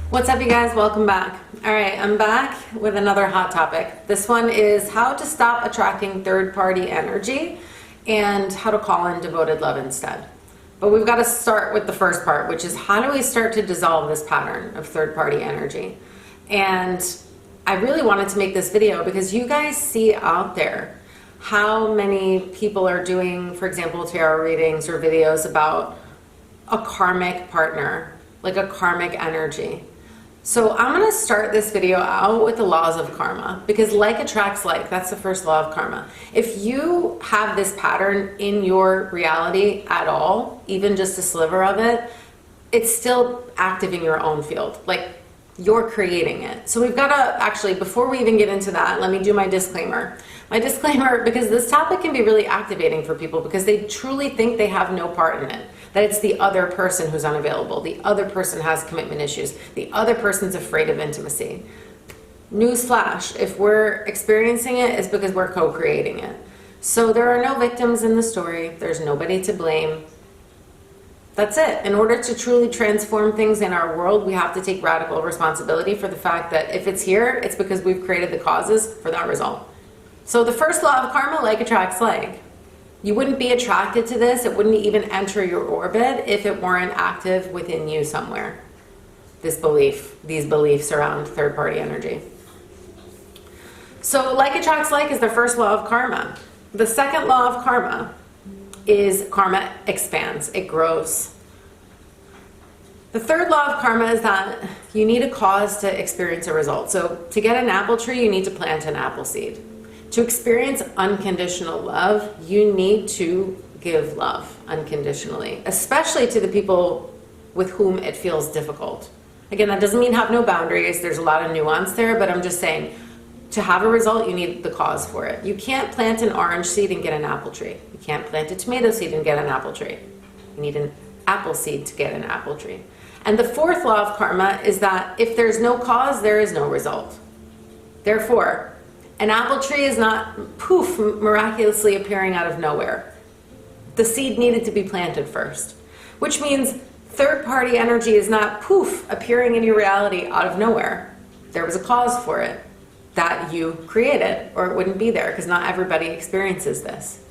What's up, you guys? Welcome back. All right, I'm back with another hot topic. This one is how to stop attracting third-party energy and how to call in devoted love instead. But we've got to start with the first part, which is how do we start to dissolve this pattern of third-party energy? And I really wanted to make this video because you guys see out there how many people are doing, for example, tarot readings or videos about a karmic partner, like a karmic energy. So I'm going to start this video out with the laws of karma, because like attracts like. That's the first law of karma. If you have this pattern in your reality at all, even just a sliver of it, it's still active in your own field. Like, you're creating it. So we've got to actually, before we even get into that, let me do my disclaimer. My disclaimer, because this topic can be really activating for people because they truly think they have no part in it. That it's the other person who's unavailable. The other person has commitment issues. The other person's afraid of intimacy. Newsflash, if we're experiencing it, it's because we're co-creating it. So there are no victims in the story. There's nobody to blame. That's it. In order to truly transform things in our world, we have to take radical responsibility for the fact that if it's here, it's because we've created the causes for that result. So the first law of karma, like attracts like. You wouldn't be attracted to this, it wouldn't even enter your orbit if it weren't active within you somewhere. This belief, these beliefs around third-party energy. So like attracts like is the first law of karma. The second law of karma is karma expands, it grows. The third law of karma is that you need a cause to experience a result. So to get an apple tree, you need to plant an apple seed. To experience unconditional love, you need to give love unconditionally, especially to the people with whom it feels difficult. Again, that doesn't mean have no boundaries. There's a lot of nuance there, but I'm just saying to have a result, you need the cause for it. You can't plant an orange seed and get an apple tree. You can't plant a tomato seed and get an apple tree. You need an apple seed to get an apple tree. And the fourth law of karma is that if there's no cause, there is no result. Therefore, an apple tree is not, poof, miraculously appearing out of nowhere. The seed needed to be planted first, which means third-party energy is not, poof, appearing in your reality out of nowhere. There was a cause for it that you created, or it wouldn't be there, because not everybody experiences this.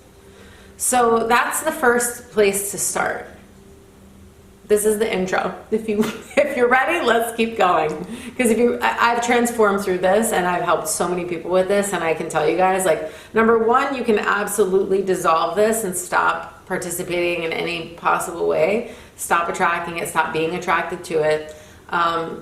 So that's the first place to start. This is the intro. If you're ready, let's keep going. Because I've transformed through this and I've helped so many people with this, and I can tell you guys, like, number one, you can absolutely dissolve this and stop participating in any possible way. Stop attracting it, stop being attracted to it.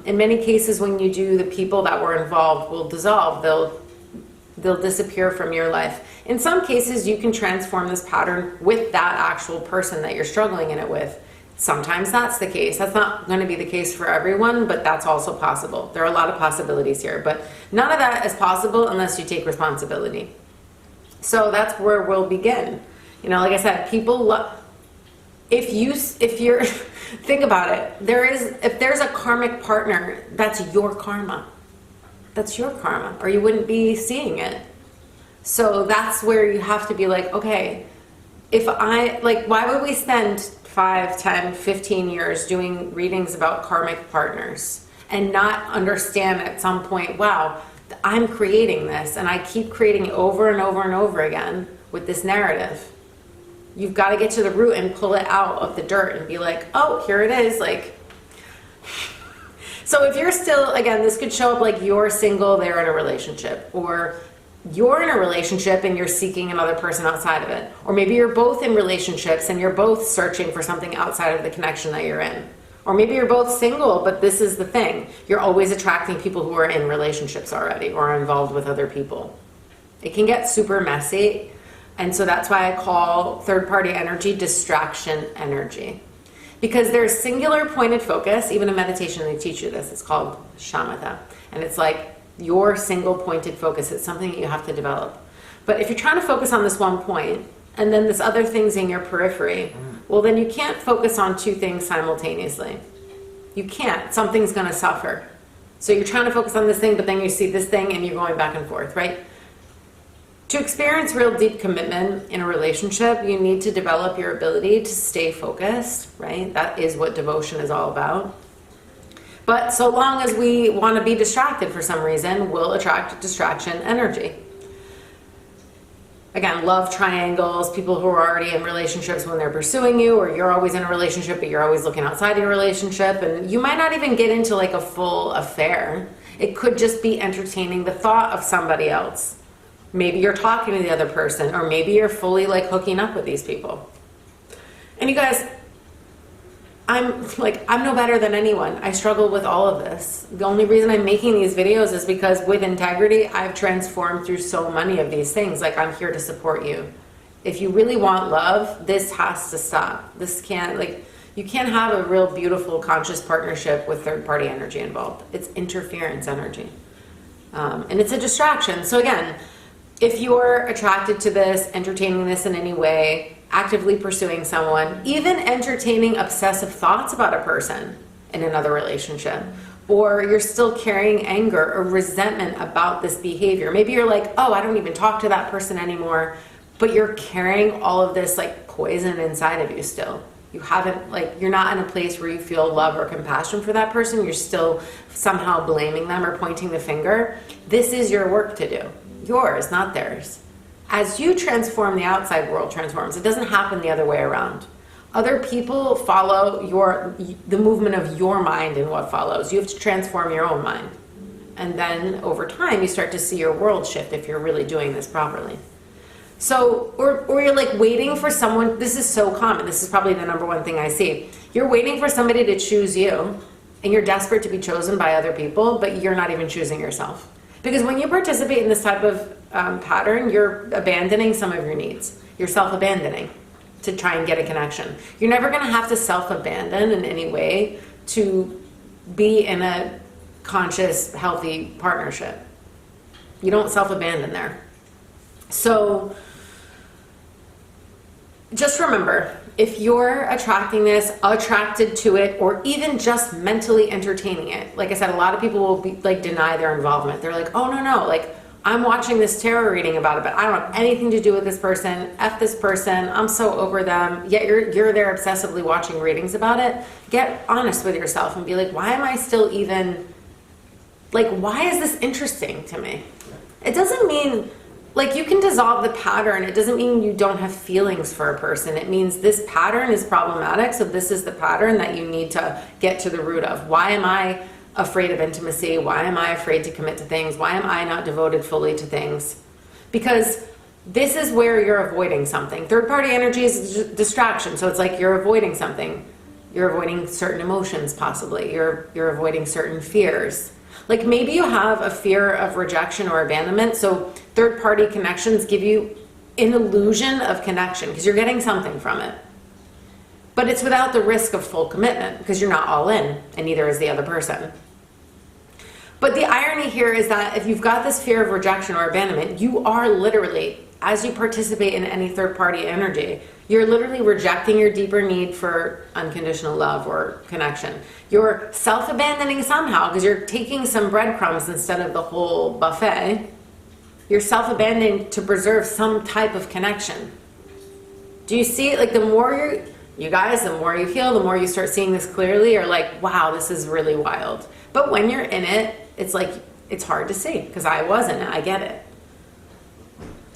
In many cases, when you do, the people that were involved will dissolve. They'll disappear from your life. In some cases, you can transform this pattern with that actual person that you're struggling in it with. Sometimes that's the case. That's not going to be the case for everyone, but that's also possible. There are a lot of possibilities here, but none of that is possible unless you take responsibility. So that's where we'll begin. You know, like I said, people love, if you're, think about it, if there's a karmic partner, that's your karma. That's your karma, or you wouldn't be seeing it. So that's where you have to be like, okay, why would we spend 5, 10, 15 years doing readings about karmic partners and not understand at some point, wow, I'm creating this and I keep creating it over and over and over again with this narrative. You've got to get to the root and pull it out of the dirt and be like, oh, here it is. Like, so if you're still, again, this could show up like you're single, they're in a relationship, or you're in a relationship and you're seeking another person outside of it. Or maybe you're both in relationships and you're both searching for something outside of the connection that you're in. Or maybe you're both single, but this is the thing. You're always attracting people who are in relationships already or are involved with other people. It can get super messy. And so that's why I call third-party energy distraction energy. Because there's singular pointed focus. Even in meditation, they teach you this. It's called shamatha. And it's like, your single pointed focus. It's something that you have to develop. But if you're trying to focus on this one point and then there's other things in your periphery, well, then you can't focus on two things simultaneously. You can't. Something's going to suffer. So you're trying to focus on this thing, but then you see this thing and you're going back and forth, right? To experience real deep commitment in a relationship, you need to develop your ability to stay focused, right? That is what devotion is all about. But so long as we want to be distracted for some reason, we'll attract distraction energy. Again, love triangles, people who are already in relationships when they're pursuing you, or you're always in a relationship but you're always looking outside your relationship, and you might not even get into like a full affair. It could just be entertaining the thought of somebody else. Maybe you're talking to the other person, or maybe you're fully like hooking up with these people. And you guys, I'm no better than anyone. I struggle with all of this. The only reason I'm making these videos is because with integrity, I've transformed through so many of these things. Like, I'm here to support you. If you really want love, this has to stop. This can't, like, you can't have a real beautiful conscious partnership with third-party energy involved. It's interference energy. And it's a distraction. So again, if you're attracted to this, entertaining this in any way, actively pursuing someone, even entertaining obsessive thoughts about a person in another relationship, or you're still carrying anger or resentment about this behavior. Maybe you're like, oh, I don't even talk to that person anymore, but you're carrying all of this like poison inside of you still. You haven't, like, you're not in a place where you feel love or compassion for that person. You're still somehow blaming them or pointing the finger. This is your work to do. Yours, not theirs. As you transform, the outside world transforms. It doesn't happen the other way around. Other people follow the movement of your mind and what follows. You have to transform your own mind. And then over time, you start to see your world shift if you're really doing this properly. So, or you're like waiting for someone. This is so common. This is probably the number one thing I see. You're waiting for somebody to choose you, and you're desperate to be chosen by other people, but you're not even choosing yourself. Because when you participate in this type of pattern, you're abandoning some of your needs. You're self-abandoning to try and get a connection. You're never going to have to self-abandon in any way to be in a conscious, healthy partnership. You don't self-abandon there. So just remember, if you're attracting this, attracted to it, or even just mentally entertaining it, like I said, a lot of people will be like deny their involvement. They're like, oh no, like I'm watching this tarot reading about it, but I don't have anything to do with this person. F this person. I'm so over them. Yet you're there obsessively watching readings about it. Get honest with yourself and be like, why am I still even, like, why is this interesting to me? It doesn't mean, like, you can dissolve the pattern. It doesn't mean you don't have feelings for a person. It means this pattern is problematic, so this is the pattern that you need to get to the root of. Why am I afraid of intimacy? Why am I afraid to commit to things? Why am I not devoted fully to things? Because this is where you're avoiding something. Third-party energy is a distraction, so it's like you're avoiding something. You're avoiding certain emotions, possibly. You're avoiding certain fears. Like maybe you have a fear of rejection or abandonment, so third-party connections give you an illusion of connection because you're getting something from it. But it's without the risk of full commitment because you're not all in, and neither is the other person. But the irony here is that if you've got this fear of rejection or abandonment, you are literally, as you participate in any third-party energy, you're literally rejecting your deeper need for unconditional love or connection. You're self-abandoning somehow because you're taking some breadcrumbs instead of the whole buffet. You're self-abandoning to preserve some type of connection. Do you see it? Like the more you guys, the more you heal, the more you start seeing this clearly, you're like, wow, this is really wild. But when you're in it, it's like, it's hard to see because I wasn't, I get it.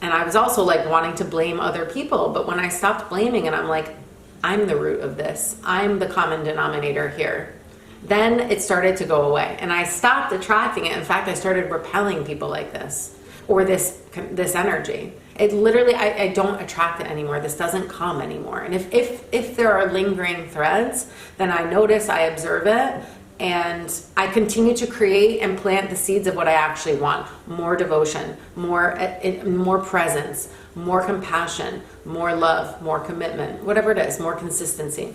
And I was also like wanting to blame other people, but when I stopped blaming and I'm like, I'm the root of this, I'm the common denominator here, then it started to go away. And I stopped attracting it. In fact, I started repelling people like this, or this energy. It literally, I don't attract it anymore. This doesn't come anymore. And if there are lingering threads, then I notice, I observe it, and I continue to create and plant the seeds of what I actually want. More devotion, more presence, more compassion, more love, more commitment, whatever it is, more consistency.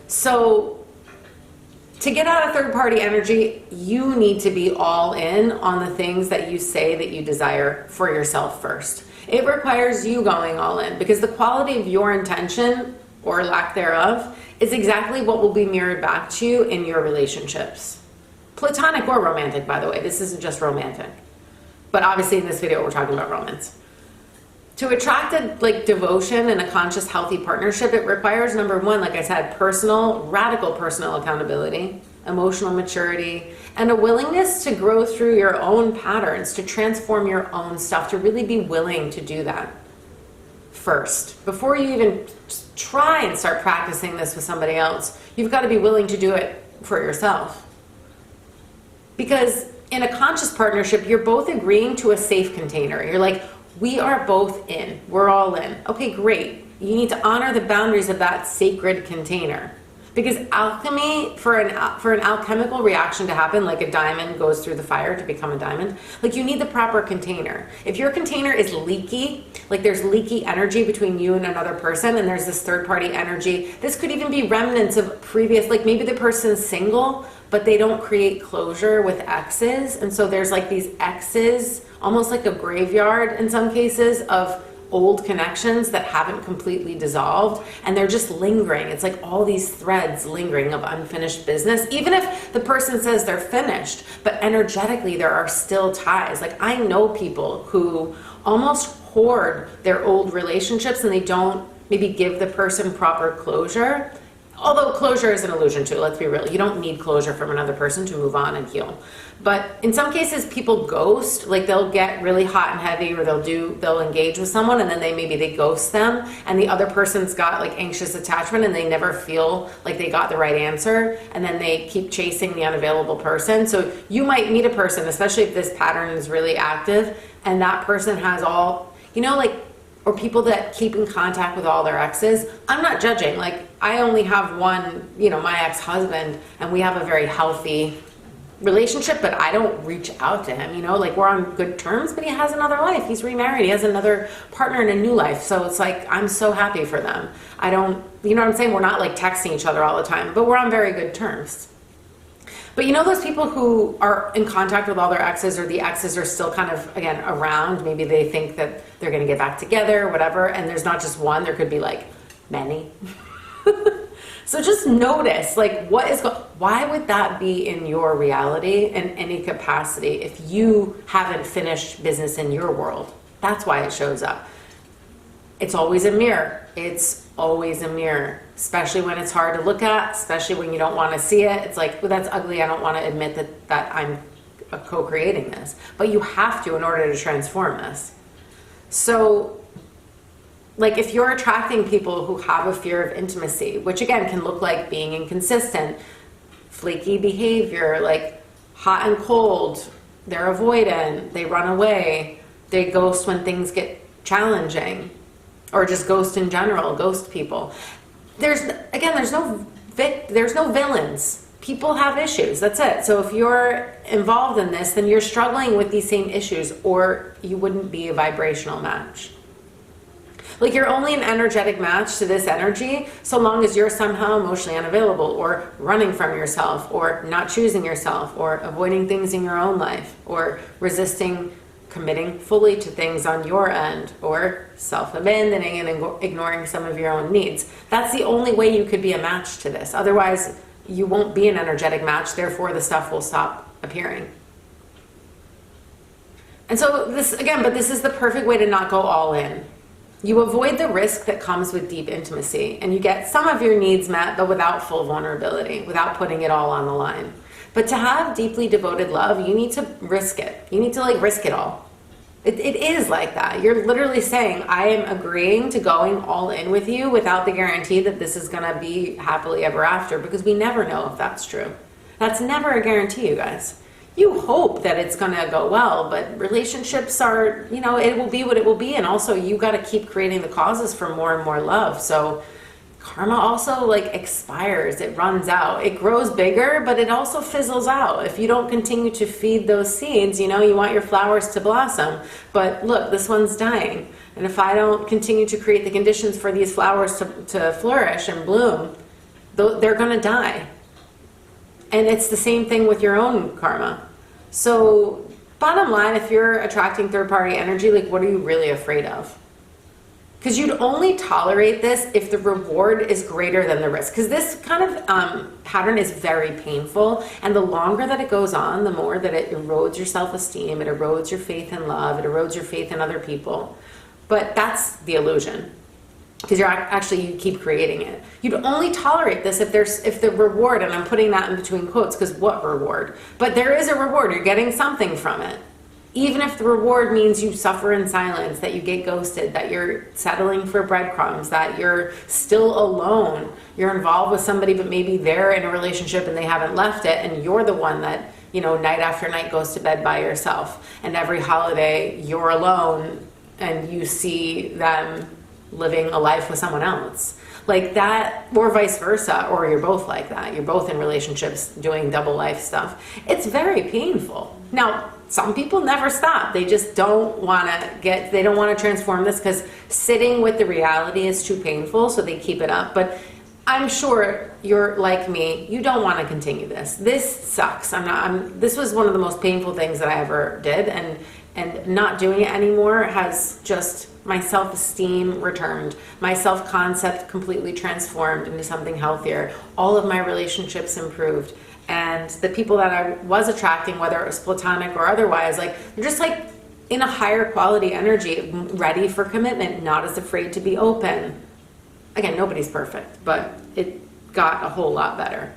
So to get out of third-party energy, you need to be all in on the things that you say that you desire for yourself first. It requires you going all in because the quality of your intention, or lack thereof, is exactly what will be mirrored back to you in your relationships. Platonic or romantic, by the way. This isn't just romantic. But obviously in this video, we're talking about romance. To attract a devotion and a conscious, healthy partnership, it requires, number one, like I said, radical personal accountability. emotional maturity, and a willingness to grow through your own patterns, to transform your own stuff, to really be willing to do that first. Before you even try and start practicing this with somebody else, you've got to be willing to do it for yourself. Because in a conscious partnership, you're both agreeing to a safe container. You're like, we are both in. We're all in. Okay, great. You need to honor the boundaries of that sacred container. Because alchemy, for an alchemical reaction to happen, like a diamond goes through the fire to become a diamond, like you need the proper container. If your container is leaky, like there's leaky energy between you and another person, and there's this third party energy, this could even be remnants of previous, like maybe the person's single, but they don't create closure with exes. And so there's like these exes, almost like a graveyard in some cases, of old connections that haven't completely dissolved, and they're just lingering. It's like all these threads lingering of unfinished business, even if the person says they're finished, but energetically there are still ties. Like I know people who almost hoard their old relationships and they don't maybe give the person proper closure. Although closure is an illusion too, let's be real. You don't need closure from another person to move on and heal. But in some cases people ghost, like they'll get really hot and heavy, or they'll engage with someone and then they ghost them, and the other person's got like anxious attachment and they never feel like they got the right answer, and then they keep chasing the unavailable person. So you might meet a person, especially if this pattern is really active, and that person has all, like, or people that keep in contact with all their exes. I'm not judging. Like I only have one, my ex-husband, and we have a very healthy relationship, but I don't reach out to him, like we're on good terms, but he has another life. He's remarried. He has another partner in a new life. So it's like, I'm so happy for them. I don't, what I'm saying? We're not like texting each other all the time, but we're on very good terms. But those people who are in contact with all their exes, or the exes are still kind of, again, around, maybe they think that they're going to get back together, whatever, and there's not just one, there could be like many. So just notice, like, why would that be in your reality in any capacity if you haven't finished business in your world? That's why it shows up. It's always a mirror. It's always a mirror, especially when it's hard to look at, especially when you don't want to see it. It's like, well, that's ugly. I don't want to admit that I'm co-creating this. But you have to in order to transform this. So, like, if you're attracting people who have a fear of intimacy, which again can look like being inconsistent, flaky behavior, like hot and cold, they're avoidant, they run away, they ghost when things get challenging, or just ghost in general, ghost people. There's no villains. People have issues, that's it. So if you're involved in this, then you're struggling with these same issues, or you wouldn't be a vibrational match. Like, you're only an energetic match to this energy so long as you're somehow emotionally unavailable, or running from yourself, or not choosing yourself, or avoiding things in your own life, or resisting committing fully to things on your end, or self-abandoning and ignoring some of your own needs. That's the only way you could be a match to this. Otherwise, you won't be an energetic match, therefore the stuff will stop appearing. And so this is the perfect way to not go all in. You avoid the risk that comes with deep intimacy, and you get some of your needs met, but without full vulnerability, without putting it all on the line. But to have deeply devoted love, you need to risk it. You need to risk it all. It is like that. You're literally saying, I am agreeing to going all in with you without the guarantee that this is going to be happily ever after, because we never know if that's true. That's never a guarantee, you guys. You hope that it's going to go well, but relationships are, it will be what it will be. And also you got to keep creating the causes for more and more love. So karma also expires, it runs out, it grows bigger, but it also fizzles out. If you don't continue to feed those seeds, you want your flowers to blossom, but look, this one's dying. And if I don't continue to create the conditions for these flowers to flourish and bloom, they're going to die. And it's the same thing with your own karma. So bottom line, if you're attracting third-party energy, what are you really afraid of? Because you'd only tolerate this if the reward is greater than the risk. Because this kind of pattern is very painful. And the longer that it goes on, the more that it erodes your self-esteem, it erodes your faith in love, it erodes your faith in other people. But that's the illusion. because you keep creating it. You'd only tolerate this if the reward, and I'm putting that in between quotes because what reward? But there is a reward. You're getting something from it. Even if the reward means you suffer in silence, that you get ghosted, that you're settling for breadcrumbs, that you're still alone, you're involved with somebody but maybe they're in a relationship and they haven't left it, and you're the one that, night after night goes to bed by yourself, and every holiday you're alone and you see them living a life with someone else. Like that, or vice versa, or you're both like that. You're both in relationships doing double life stuff. It's very painful. Now, some people never stop. They just don't want to transform this because sitting with the reality is too painful, so they keep it up. But I'm sure you're like me. You don't want to continue this. This sucks. This was one of the most painful things that I ever did, and not doing it anymore has just, my self-esteem returned, my self-concept completely transformed into something healthier. All of my relationships improved. And the people that I was attracting, whether it was platonic or otherwise, they're just in a higher quality energy, ready for commitment, not as afraid to be open. Again, nobody's perfect, but it got a whole lot better.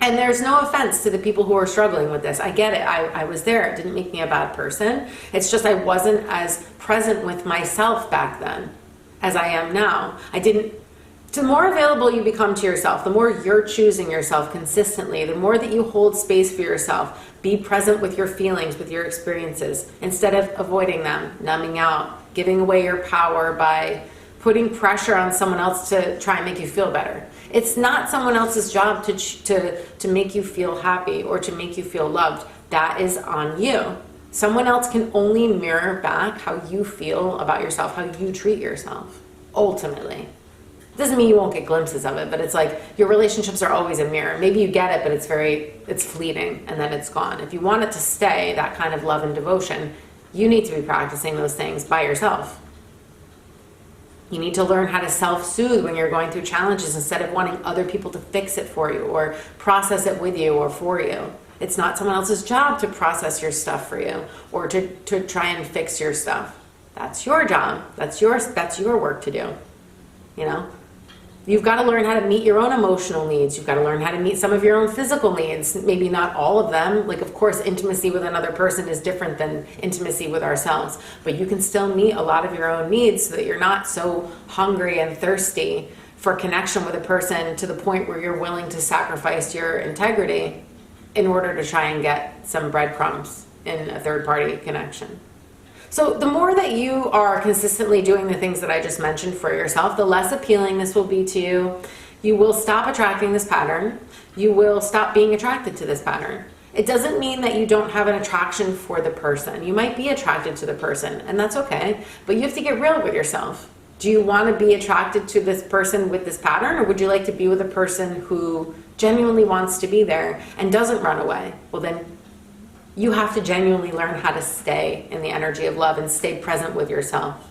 And there's no offense to the people who are struggling with this. I get it. I was there. It didn't make me a bad person. It's just I wasn't as present with myself back then as I am now. The more available you become to yourself, the more you're choosing yourself consistently, the more that you hold space for yourself, be present with your feelings, with your experiences, instead of avoiding them, numbing out, giving away your power by putting pressure on someone else to try and make you feel better. It's not someone else's job to make you feel happy or to make you feel loved. That is on you. Someone else can only mirror back how you feel about yourself, how you treat yourself, ultimately. Doesn't mean you won't get glimpses of it, but it's your relationships are always a mirror. Maybe you get it, but it's fleeting and then it's gone. If you want it to stay, that kind of love and devotion, you need to be practicing those things by yourself. You need to learn how to self-soothe when you're going through challenges instead of wanting other people to fix it for you or process it with you or for you. It's not someone else's job to process your stuff for you or to try and fix your stuff. That's your job. That's your work to do. You've got to learn how to meet your own emotional needs. You've got to learn how to meet some of your own physical needs. Maybe not all of them. Of course, intimacy with another person is different than intimacy with ourselves. But you can still meet a lot of your own needs so that you're not so hungry and thirsty for connection with a person to the point where you're willing to sacrifice your integrity in order to try and get some breadcrumbs in a third-party connection. So the more that you are consistently doing the things that I just mentioned for yourself, the less appealing this will be to you. You will stop attracting this pattern. You will stop being attracted to this pattern. It doesn't mean that you don't have an attraction for the person. You might be attracted to the person, and that's okay, but you have to get real with yourself. Do you want to be attracted to this person with this pattern, or would you like to be with a person who genuinely wants to be there and doesn't run away? Well, then you have to genuinely learn how to stay in the energy of love and stay present with yourself.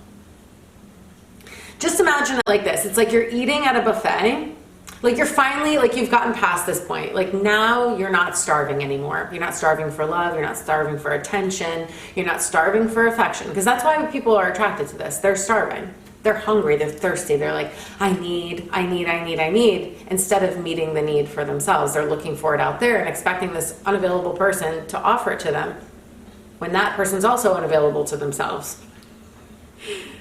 Just imagine it like this. It's like you're eating at a buffet. You're finally, you've gotten past this point. Now you're not starving anymore. You're not starving for love. You're not starving for attention. You're not starving for affection. Because that's why people are attracted to this. They're starving. They're hungry. They're thirsty. They're like, I need. Instead of meeting the need for themselves, they're looking for it out there and expecting this unavailable person to offer it to them when that person's also unavailable to themselves.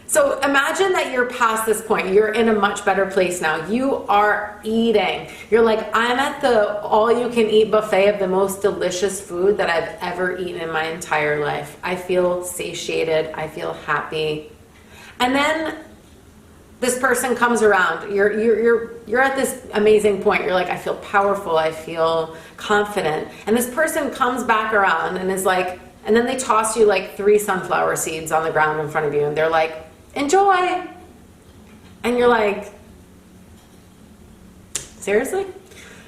So imagine that you're past this point. You're in a much better place now. You are eating. You're like, I'm at the all-you-can-eat buffet of the most delicious food that I've ever eaten in my entire life. I feel satiated. I feel happy. And then this person comes around. You're at this amazing point. You're like, I feel powerful. I feel confident. And this person comes back around and is like, and then they toss you 3 sunflower seeds on the ground in front of you, and they're like, enjoy. And you're like, seriously?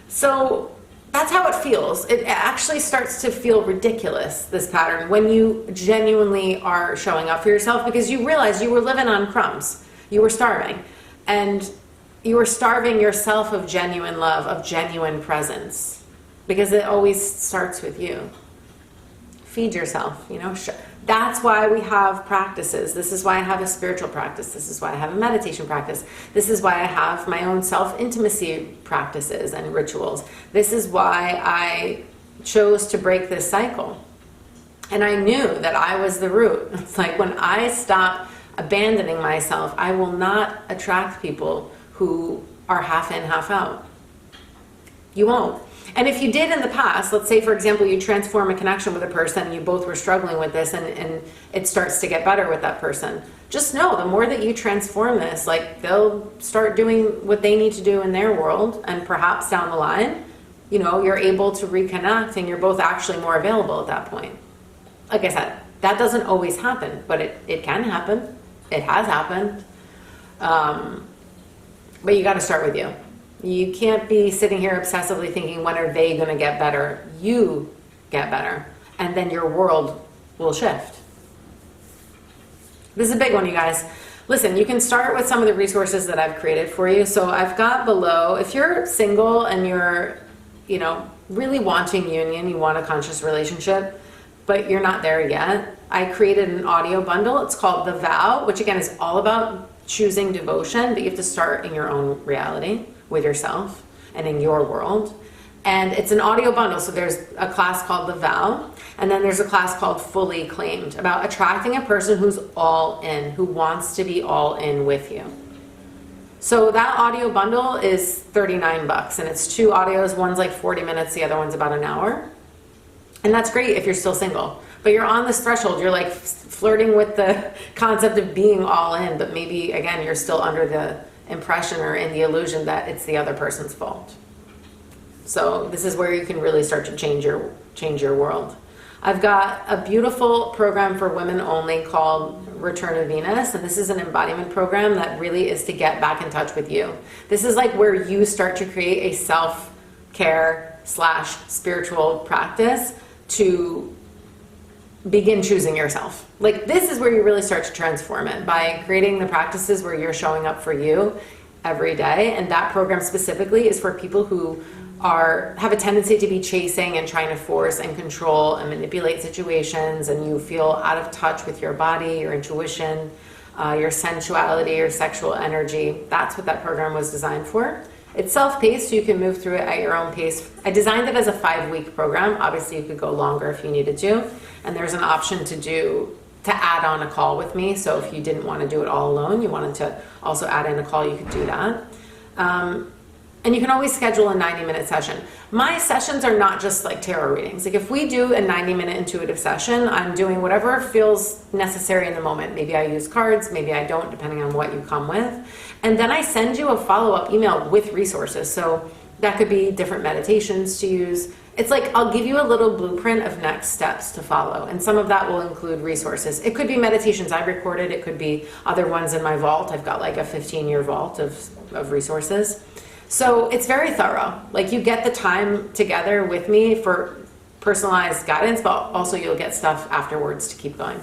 So that's how it feels. It actually starts to feel ridiculous, this pattern, when you genuinely are showing up for yourself, because you realize you were living on crumbs. You were starving. And you were starving yourself of genuine love, of genuine presence, because it always starts with you. Feed yourself, That's why we have practices. This is why I have a spiritual practice. This is why I have a meditation practice. This is why I have my own self-intimacy practices and rituals. This is why I chose to break this cycle. And I knew that I was the root. It's like when I stop abandoning myself, I will not attract people who are half in, half out. You won't. And if you did in the past, let's say, for example, you transform a connection with a person and you both were struggling with this and it starts to get better with that person, just know the more that you transform this, like they'll start doing what they need to do in their world, and perhaps down the line, you know, you're able to reconnect and you're both actually more available at that point. Like I said, that doesn't always happen, but it can happen. It has happened. But you got to start with you. You can't be sitting here obsessively thinking, when are they going to get better? You get better, and then your world will shift. This is a big one, you guys. Listen, you can start with some of the resources that I've created for you. So I've got below, if you're single and you're, you know, really wanting union, you want a conscious relationship, but you're not there yet, I created an audio bundle. It's called The Vow, which again is all about choosing devotion, but you have to start in your own reality with yourself and in your world. And it's an audio bundle. So there's a class called The Vow, and then there's a class called Fully Claimed, about attracting a person who's all in, who wants to be all in with you. So that audio bundle is $39, and it's 2 audios. One's like 40 minutes, the other one's about an hour. And that's great if you're still single. But you're on this threshold, you're like flirting with the concept of being all in, but maybe, again, you're still under the impression or in the illusion that it's the other person's fault. So this is where you can really start to change your world. I've got a beautiful program for women only called Return of Venus, and this is an embodiment program that really is to get back in touch with you. This is like where you start to create a self-care / spiritual practice to begin choosing yourself. Like, this is where you really start to transform it, by creating the practices where you're showing up for you every day. And that program specifically is for people who have a tendency to be chasing and trying to force and control and manipulate situations, and you feel out of touch with your body, your intuition, your sensuality, your sexual energy. That's what that program was designed for. It's self-paced, so you can move through it at your own pace. I designed it as a 5-week program. Obviously, you could go longer if you needed to. And there's an option to add on a call with me. So if you didn't want to do it all alone, you wanted to also add in a call, you could do that. And you can always schedule a 90-minute session. My sessions are not just like tarot readings. Like, if we do a 90-minute intuitive session, I'm doing whatever feels necessary in the moment. Maybe I use cards, maybe I don't, depending on what you come with. And then I send you a follow-up email with resources. So that could be different meditations to use. It's like, I'll give you a little blueprint of next steps to follow. And some of that will include resources. It could be meditations I recorded. It could be other ones in my vault. I've got like a 15-year vault of resources. So it's very thorough. Like, you get the time together with me for personalized guidance, but also you'll get stuff afterwards to keep going.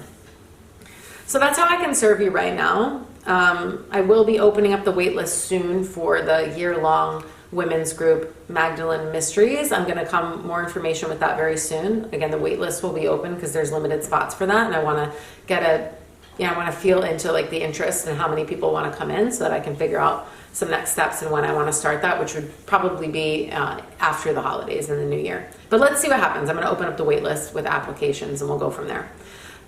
So that's how I can serve you right now. I will be opening up the waitlist soon for the year-long women's group, Magdalene Mysteries. I'm going to come more information with that very soon. Again, the waitlist will be open because there's limited spots for that, and I want to I want to feel into like the interest and how many people want to come in, so that I can figure out some next steps and when I want to start that, which would probably be after the holidays in the new year. But let's see what happens. I'm going to open up the wait list with applications, and we'll go from there.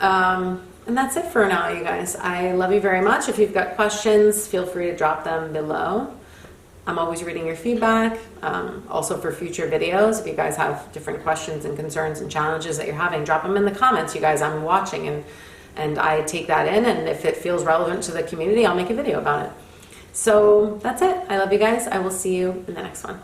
And that's it for now, you guys. I love you very much. If you've got questions, feel free to drop them below. I'm always reading your feedback. Also for future videos, if you guys have different questions and concerns and challenges that you're having, drop them in the comments, you guys. I'm watching and I take that in, and if it feels relevant to the community, I'll make a video about it. So that's it. I love you guys. I will see you in the next one.